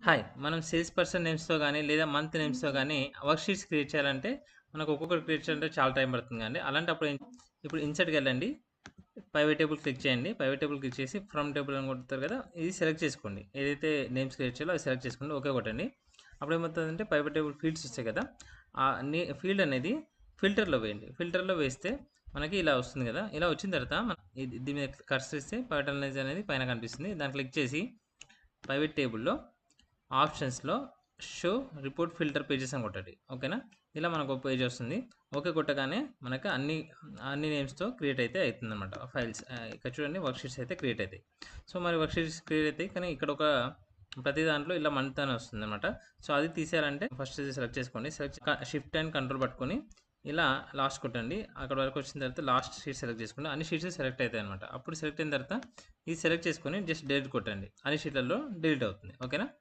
Hi. మనం sales person నేమ్స్‌తో గాని, లేదా మంత్ నేమ్స్‌తో గాని వర్క్ షీట్స్ క్రియేట్ చేయాలంటే, మనకు ఒక్కొక్కటి క్రియేట్ చేయాలంటే చాలా టైం పడుతుంది కదండీ! అలాంటప్పుడు ఇప్పుడు ఇన్సర్ట్‌కెళ్ళండి. పైవట్ టేబుల్ క్లిక్ చేయండి. పైవట్ టేబుల్ క్లిక్ చేసి ఫ్రమ్ టేబుల్ అని కొడతారు కదా! ఇది సెలెక్ట్ చేసుకోండి. ఏదైతే నేమ్స్ క్రియేట్ చేయాలో అది సెలెక్ట్ చేసుకోండి. ఓకే కొట్టండి. అప్పుడేమవుతదంటే పైవట్ టేబుల్ ఫీల్డ్స్ వస్తాయి కదా! ఆ ఫీల్డ్ అనేది ఫిల్టర్‌లో వేయండి. ఫిల్టర్‌లో వేస్తే మనకి ఇలా వస్తుంది కదా! ఇలా వచ్చిన తర్వాత దీని మీద కర్సర్ ఇస్తే పైవట్ అనలైజ్ అనేది పైన కనిపిస్తుంది. దాన్ని క్లిక్ చేసి పైవట్ టేబుల్‌లో ఆప్షన్స్‌లో షో రిపోర్ట్ ఫిల్టర్ పేజెస్ అని కొట్టండి. ఓకేనా? ఇలా మనకు ఒక పేజ్ వస్తుంది. ఓకే కొట్టగానే మనకు అన్ని నేమ్స్‌తో క్రియేట్ అయితే అయితుందనమాట ఫైల్స్. ఇక్కడ చూడండి వర్క్ షీట్స్ అయితే క్రియేట్ అయితాయి. సో, మరి వర్క్ షీట్స్ క్రియేట్ అయితాయి. కానీ ఇక్కడ ప్రతి దాంట్లో ఇలా మంత్ అని వస్తుందనమాట. సో, అది తీసేయాలంటే ఫస్ట్ ఇది సెలెక్ట్ చేసుకోండి. షిఫ్ట్ అండ్ కంట్రోల్ పట్టుకొని ఇలా లాస్ట్ కొట్టండి. అక్కడ వరకు వచ్చిన తర్వాత లాస్ట్ షీట్ సెలెక్ట్ చేసుకోండి. అన్ని షీట్స్ సెలెక్ట్ అయితాయనమాట. అప్పుడు సెలెక్ట్ అయిన తర్వాత ఇది సెలెక్ట్ చేసుకొని జస్ట్ డిలీట్ కొట్టండి. అన్ని షీట్లలో డిలీట్ అవుతుంది. ఓకేనా?